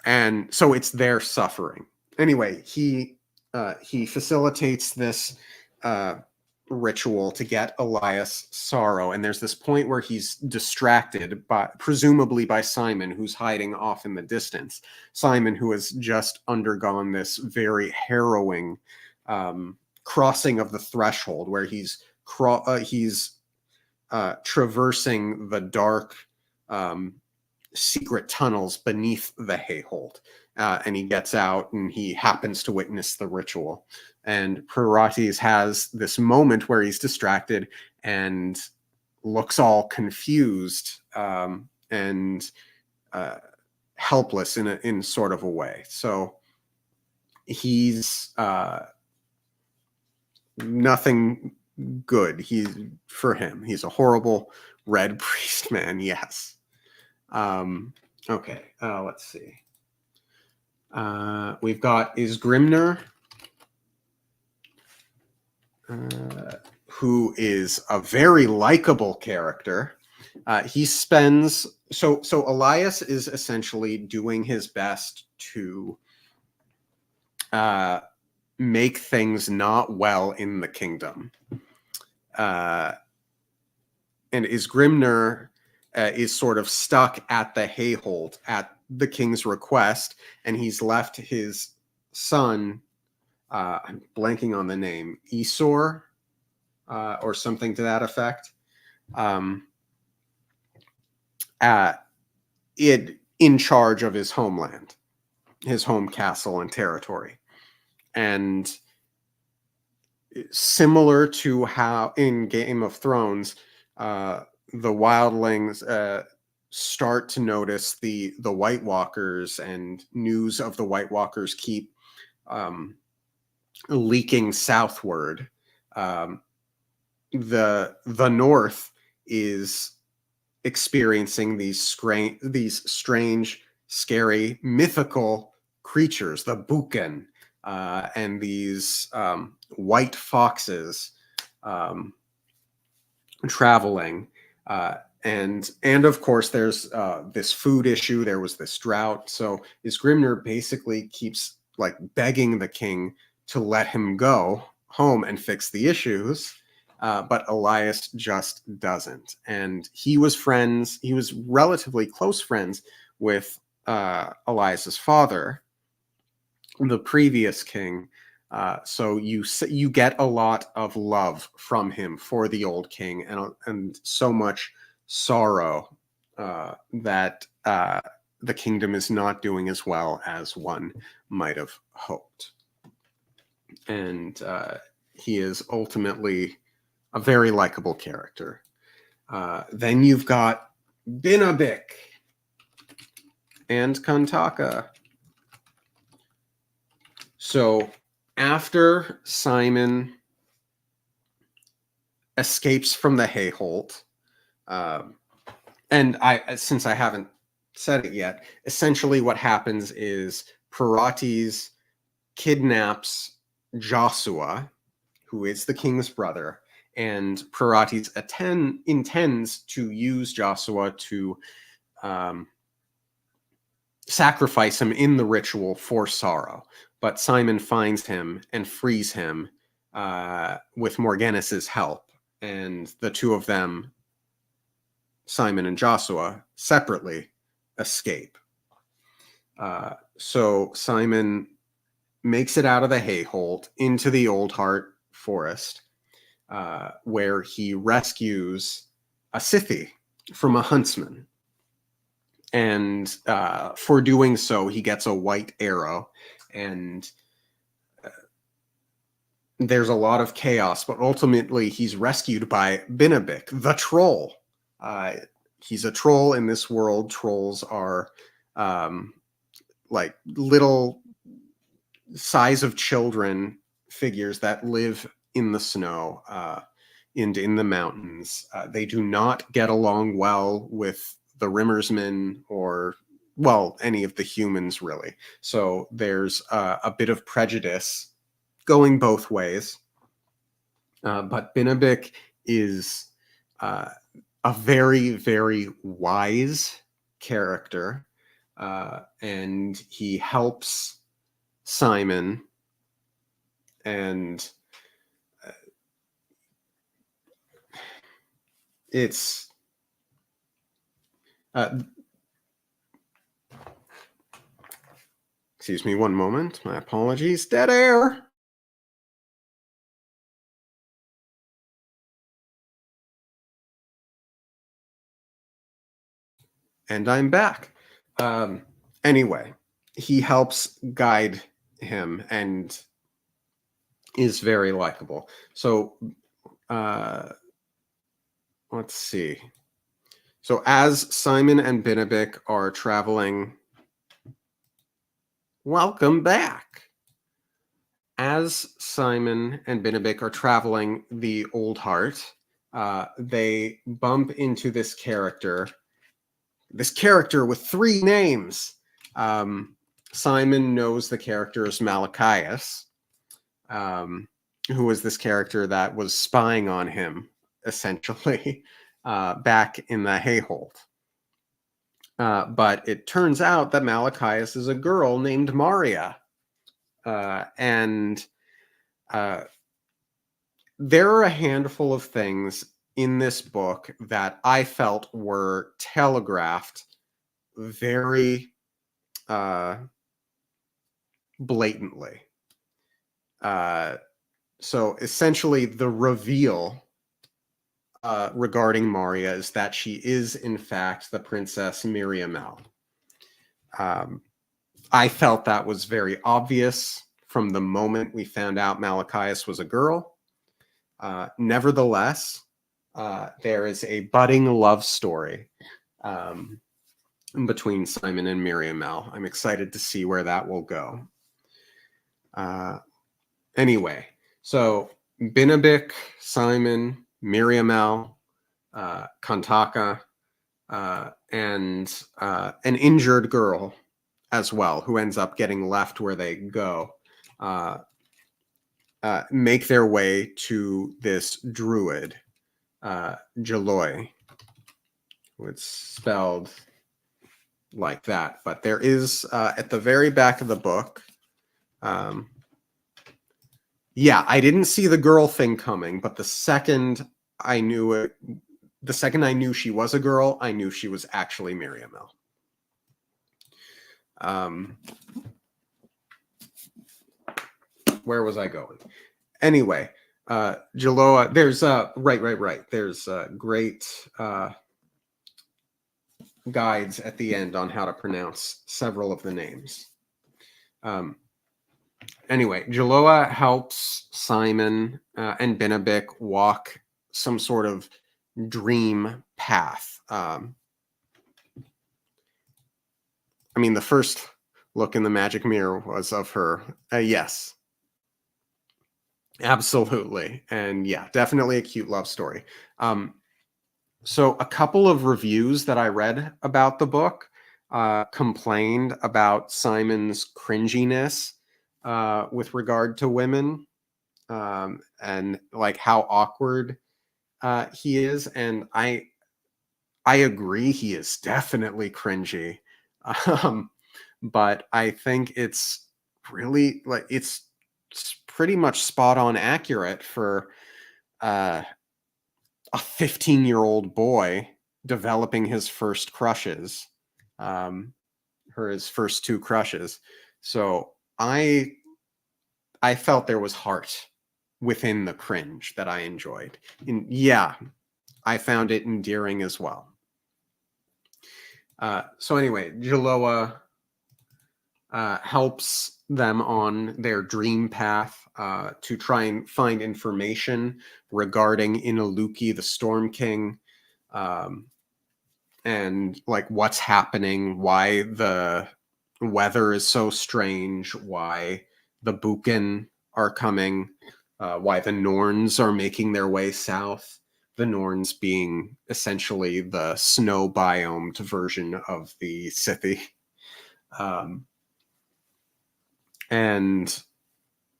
S1: And so it's their suffering. Anyway, he facilitates this ritual to get Elias sorrow. And there's this point where he's distracted by, presumably by Simon, who's hiding off in the distance. Simon, who has just undergone this very harrowing crossing of the threshold, where he's traversing the dark secret tunnels beneath the Hayhold. And he gets out and he happens to witness the ritual. And Parates has this moment where he's distracted and looks all confused and helpless in sort of a way. So he's nothing good. For him, he's a horrible red priest man. Yes. Okay. Let's see. We've got Isgrimnur, who is a very likable character. He spends so Elias is essentially doing his best to make things not well in the kingdom. And Isgrimnur is sort of stuck at the Hayhold at the king's request, and he's left his son, I'm blanking on the name, Esor, or something to that effect, in charge of his homeland, his home castle and territory. And similar to how in Game of Thrones, the wildlings start to notice the White Walkers, and news of the White Walkers keep leaking southward. The North is experiencing these strange, scary, mythical creatures, the Buken, and these white foxes traveling. And of course, there's this food issue. There was this drought. So Isgrimnur basically keeps like begging the king to let him go home and fix the issues. But Elias just doesn't. And he was relatively close friends with Elias's father, the previous king. So you get a lot of love from him for the old king, and so much sorrow that the kingdom is not doing as well as one might have hoped. And he is ultimately a very likable character. Then you've got Binabik and Kantaka. So after Simon escapes from the Hayhold, and since I haven't said it yet, essentially what happens is Parates kidnaps Joshua, who is the king's brother, and Parates intends to use Joshua to sacrifice him in the ritual for sorrow. But Simon finds him and frees him with Morgana's help. And the two of them, Simon and Joshua, separately escape. So Simon makes it out of the Hayhold into the Old Heart Forest, where he rescues a Scythe from a huntsman. And for doing so, he gets a white arrow, and there's a lot of chaos, but ultimately he's rescued by Binabik, the troll. He's a troll in this world. Trolls are like little size of children figures that live in the snow and in the mountains. They do not get along well with the Rimmersmen or, well, any of the humans, really. So there's a bit of prejudice going both ways. But Binabik is a very, very wise character, and he helps Simon, and it's excuse me one moment. My apologies. Dead air. And I'm back. Anyway, he helps guide him and is very likable. So let's see. So as Simon and Binnabic are traveling, welcome back. As Simon and Binnabic are traveling the Old Heart, they bump into this character with 3 names. Simon knows the character as Malachias, who was this character that was spying on him, essentially, back in the Hayhold. But it turns out that Malachias is a girl named Maria. And there are a handful of things in this book that I felt were telegraphed very blatantly. So essentially, the reveal regarding Maria is that she is, in fact, the Princess Miriamel. I felt that was very obvious from the moment we found out Malachias was a girl. Nevertheless, there is a budding love story between Simon and Miriamel. I'm excited to see where that will go. Anyway, so Binnabic, Simon, Miriamel, Kantaka, and an injured girl as well, who ends up getting left where they go, make their way to this druid, Jaloi. It's spelled like that, but there is, at the very back of the book, yeah, I didn't see the girl thing coming, but the second I knew she was a girl, I knew she was actually Miriamel. Where was I going? Anyway, Jaloa, there's right. There's great guides at the end on how to pronounce several of the names. Anyway, Jaloa helps Simon and Binnabic walk some sort of dream path. I mean, the first look in the magic mirror was of her. Yes, absolutely. And yeah, definitely a cute love story. So a couple of reviews that I read about the book complained about Simon's cringiness with regard to women, and like how awkward he is. And I agree, he is definitely cringy. But I think it's really like it's pretty much spot on accurate for a 15-year-old boy developing his first crushes, his first 2 crushes. So I felt there was heart within the cringe that I enjoyed. And yeah, I found it endearing as well. So anyway, Jaloa helps them on their dream path to try and find information regarding Inaluki, the Storm King, and like what's happening, why the weather is so strange, why the Buchan are coming, why the Norns are making their way south. The Norns being essentially the snow biomed version of the Scythi. And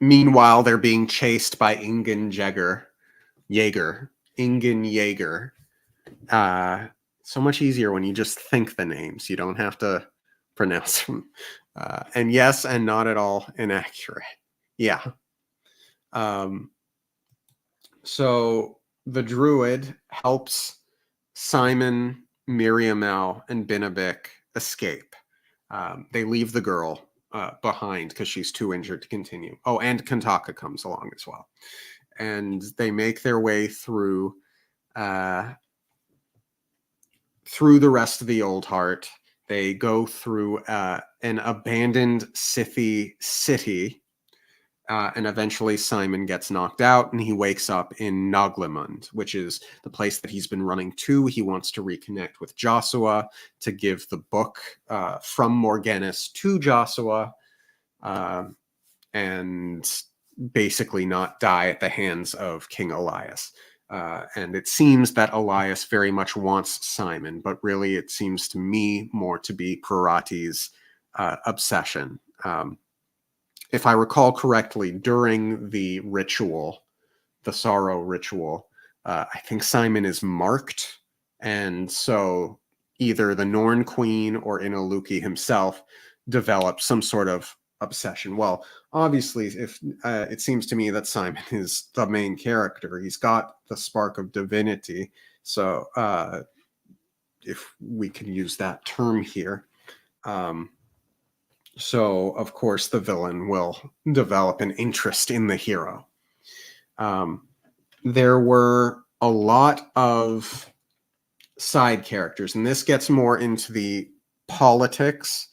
S1: meanwhile, they're being chased by Ingen Jaeger. So much easier when you just think the names. You don't have to pronounce them. And yes, and not at all inaccurate. Yeah. So the druid helps Simon, Miriamel, and Binabik escape. They leave the girl behind because she's too injured to continue. Oh, and Kantaka comes along as well. And they make their way through the rest of the Old Heart. They go through an abandoned Scythy city, and eventually Simon gets knocked out, and he wakes up in Noglamund, which is the place that he's been running to. He wants to reconnect with Joshua to give the book from Morganus to Joshua, and basically not die at the hands of King Elias. And it seems that Elias very much wants Simon, but really it seems to me more to be Parati's obsession. If I recall correctly, during the ritual, the sorrow ritual, I think Simon is marked, and so either the Norn Queen or Inaluki himself developed some sort of obsession. Well, obviously, if it seems to me that Simon is the main character, he's got the spark of divinity. So, if we can use that term here. So, of course, the villain will develop an interest in the hero. There were a lot of side characters, and this gets more into the politics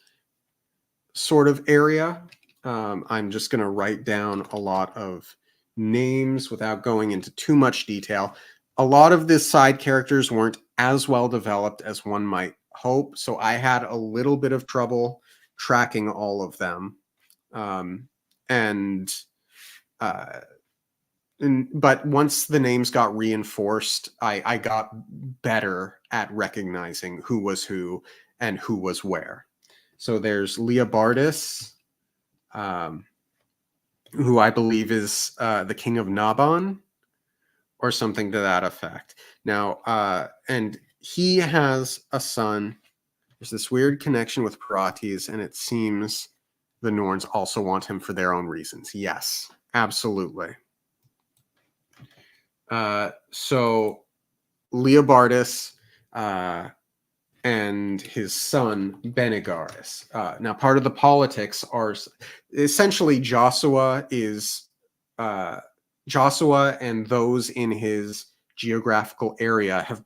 S1: sort of area. I'm just going to write down a lot of names without going into too much detail. A lot of the side characters weren't as well developed as one might hope, so I had a little bit of trouble tracking all of them. But once the names got reinforced, I got better at recognizing who was who and who was where. So there's Leobardus, who I believe is the king of Naban, or something to that effect. Now, and he has a son. There's this weird connection with Parates, and it seems the Norns also want him for their own reasons. Yes, absolutely. So Leobardus and his son Benegaris. Now, part of the politics are essentially Joshua and those in his geographical area have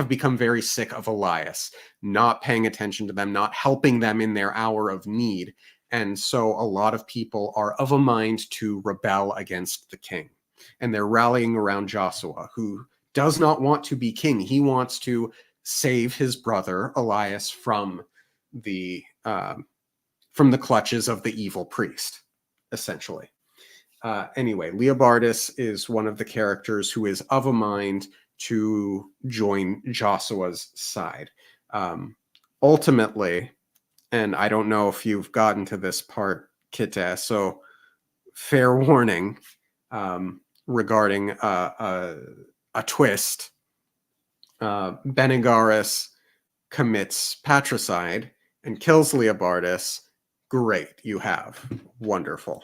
S1: become very sick of Elias, not paying attention to them, not helping them in their hour of need. And so a lot of people are of a mind to rebel against the king. And they're rallying around Joshua, who does not want to be king. He wants to save his brother Elias from the clutches of the evil priest, essentially. Anyway, Leobardus is one of the characters who is of a mind to join Joshua's side. Ultimately, and I don't know if you've gotten to this part, Kite, so fair warning regarding a twist. Benegaris commits patricide and kills Leobardus. Great, you have. Wonderful.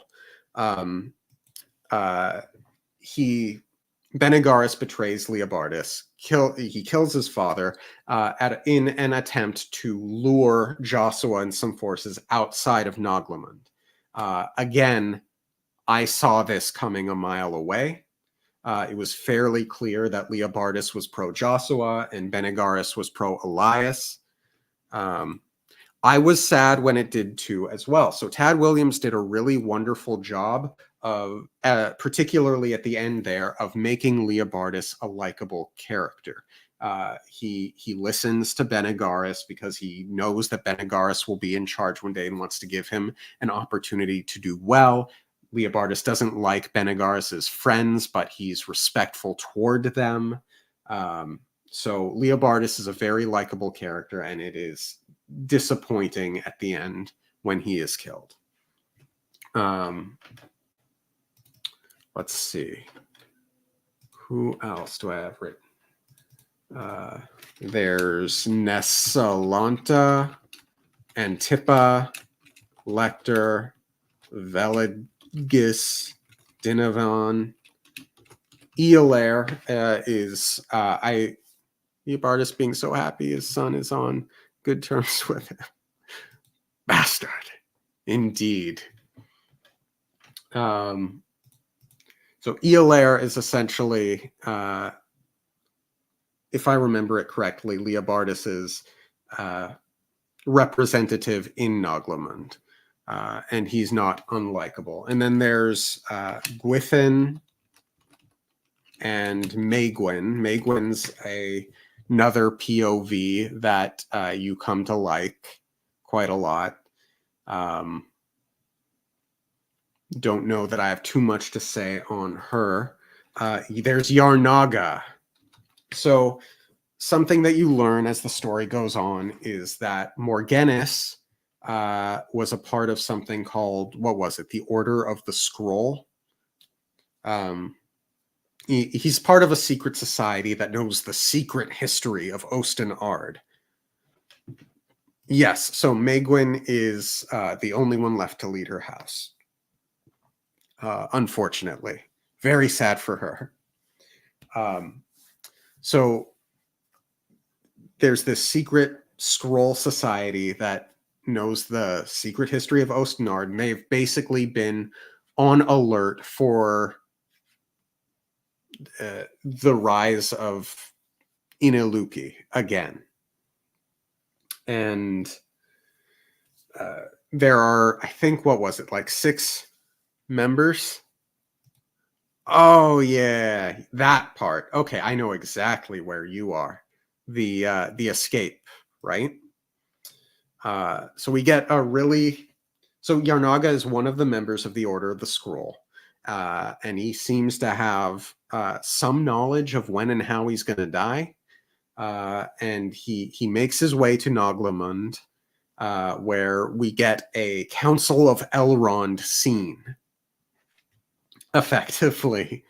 S1: Benegaris betrays Leobardus. He kills his father in an attempt to lure Joshua and some forces outside of Noglamund. Again, I saw this coming a mile away. It was fairly clear that Leobardus was pro-Joshua and Benegaris was pro-Elias. I was sad when it did too as well. So Tad Williams did a really wonderful job of, particularly at the end there, of making Leobardus a likable character. He listens to Benegaris because he knows that Benegaris will be in charge one day and wants to give him an opportunity to do well. Leobardus doesn't like Benegaris's friends, but he's respectful toward them. So Leobardus is a very likable character, and it is disappointing at the end when he is killed. Let's see. Who else do I have written? There's Nessalanta, Antippa, Lecter, Veligis, Dinavan. Eolair is Leobardus being so happy his son is on good terms with him. Bastard. Indeed. So Eolair is essentially, if I remember it correctly, Leobardus's representative in Noglamund. And he's not unlikable. And then there's Gwithin and Maegwyn. Maegwyn's another POV that you come to like quite a lot. Don't know that I have too much to say on her. There's Yarnaga. So something that you learn as the story goes on is that Morghennis was a part of something called, what was it? The Order of the Scroll. He's part of a secret society that knows the secret history of Osten-Ard. Yes, so Maegwyn is the only one left to lead her house. Unfortunately. Very sad for her. So there's this secret scroll society that knows the secret history of Osten-Ard, and they've basically been on alert for the rise of Ineluki again. And there are, I think, what was it, like 6 members? Oh, yeah, that part. Okay, I know exactly where you are. The escape, right? So we get a really... So Yarnaga is one of the members of the Order of the Scroll. And he seems to have some knowledge of when and how he's going to die. And he makes his way to Noglamund, where we get a Council of Elrond scene, effectively,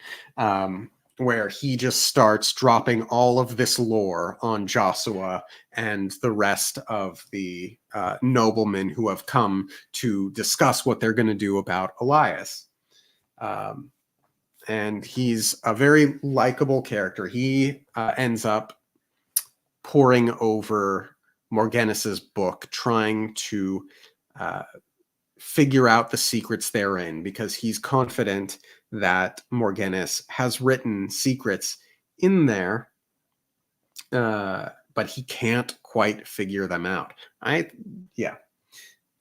S1: where he just starts dropping all of this lore on Joshua and the rest of the noblemen who have come to discuss what they're going to do about Elias. And he's a very likable character. He ends up poring over Morghennis's book, trying to figure out the secrets therein, because he's confident that Morghennis has written secrets in there, but he can't quite figure them out. Yeah.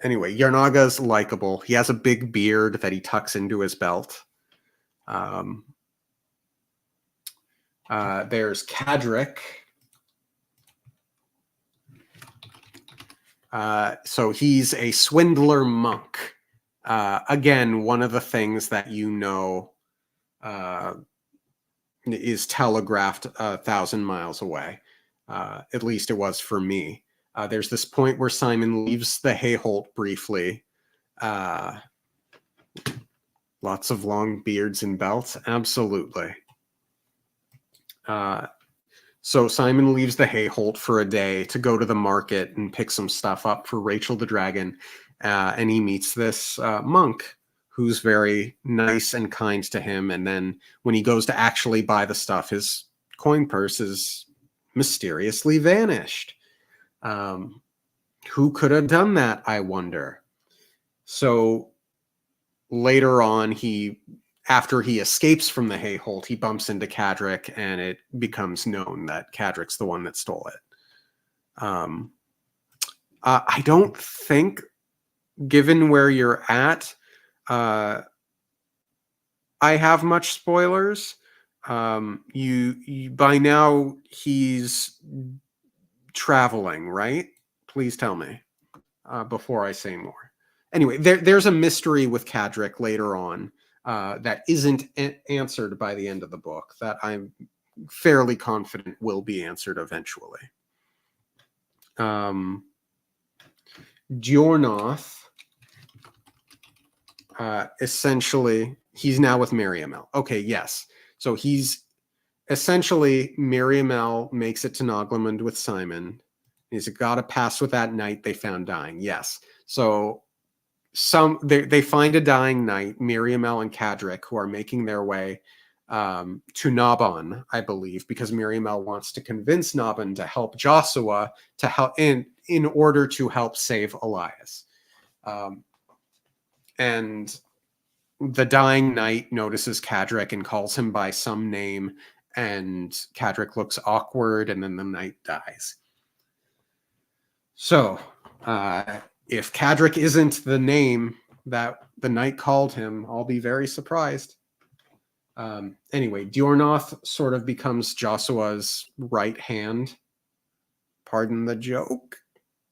S1: Anyway, Yarnaga's likable. He has a big beard that he tucks into his belt. There's Cadric. So he's a swindler monk. Again, one of the things that you know is telegraphed 1,000 miles away. At least it was for me. There's this point where Simon leaves the Hayholt briefly. Lots of long beards and belts. Absolutely. So Simon leaves the Hayholt for a day to go to the market and pick some stuff up for Rachel the dragon. And he meets this monk who's very nice and kind to him. And then when he goes to actually buy the stuff, his coin purse is mysteriously vanished. Who could have done that, I wonder? So later on, after he escapes from the Hayholt, he bumps into Cadric, and it becomes known that Cadric's the one that stole it. I don't think, given where you're at, I have much spoilers. You by now he's traveling, right? Please tell me before I say more. Anyway, there's a mystery with Cadric later on that isn't answered by the end of the book that I'm fairly confident will be answered eventually. Giornoth, essentially, he's now with Miriamel. Okay, yes. So he's essentially, Miriamel makes it to Noglamund with Simon. He's got to pass with that knight they found dying. Yes. So they find a dying knight, Miriamel and Cadric, who are making their way to Nabon, I believe, because Miriamel wants to convince Nabon to help Joshua to help in order to help save Elias. And the dying knight notices Cadric and calls him by some name, and Cadric looks awkward, and then the knight dies. So, if Cadric isn't the name that the knight called him, I'll be very surprised. Anyway, Diornoth sort of becomes Joshua's right hand. Pardon the joke,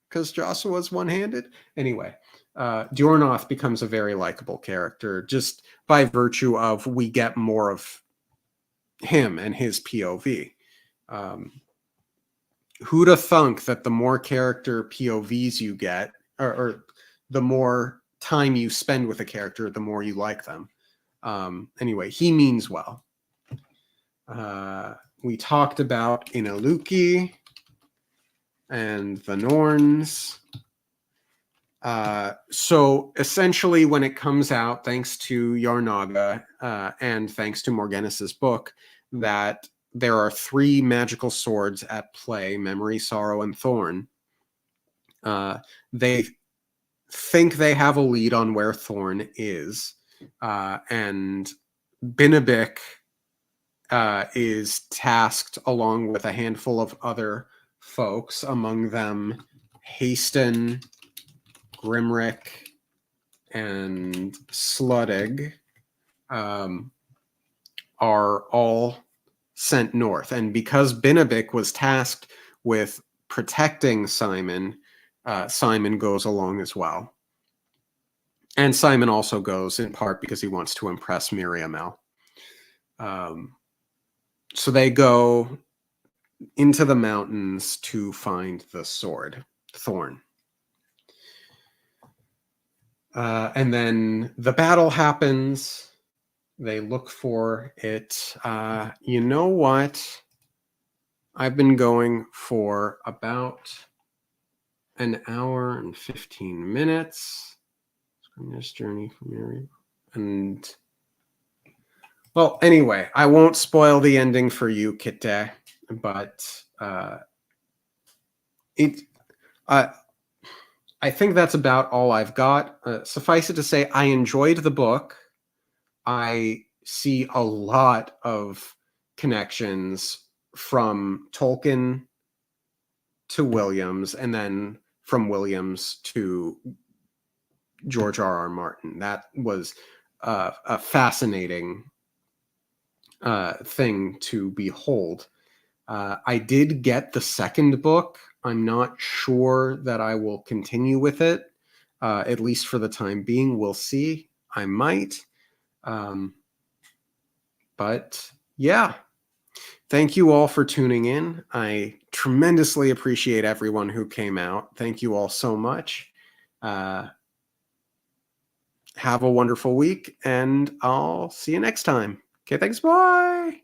S1: because Joshua's one-handed. Anyway, Diornoth becomes a very likable character just by virtue of we get more of him and his POV. Who'd have thunk that the more character POVs you get, or the more time you spend with a character, the more you like them. Anyway, he means well. We talked about Inaluki and the Norns. So essentially, when it comes out, thanks to Yarnaga and thanks to Morghenus's book, that there are 3 magical swords at play: Memory, Sorrow, and Thorn. They think they have a lead on where Thorn is, and Binabik is tasked along with a handful of other folks, among them Haston, Grimrick, and Sluttig, are all sent north. And because Binabik was tasked with protecting Simon, Simon goes along as well. And Simon also goes in part because he wants to impress Miriamel. So they go into the mountains to find the sword, Thorn. And then the battle happens. They look for it. You know what? I've been going for about an hour and 15 minutes. This journey from Miriam. And well, anyway, I won't spoil the ending for you, Kite, but I think that's about all I've got. Suffice it to say, I enjoyed the book. I see a lot of connections from Tolkien to Williams, and then from Williams to George R.R. Martin. That was a fascinating thing to behold. I did get the second book. I'm not sure that I will continue with it, at least for the time being. We'll see. I might. But yeah, thank you all for tuning in. I tremendously appreciate everyone who came out. Thank you all so much. Have a wonderful week, and I'll see you next time. Okay, thanks. Bye.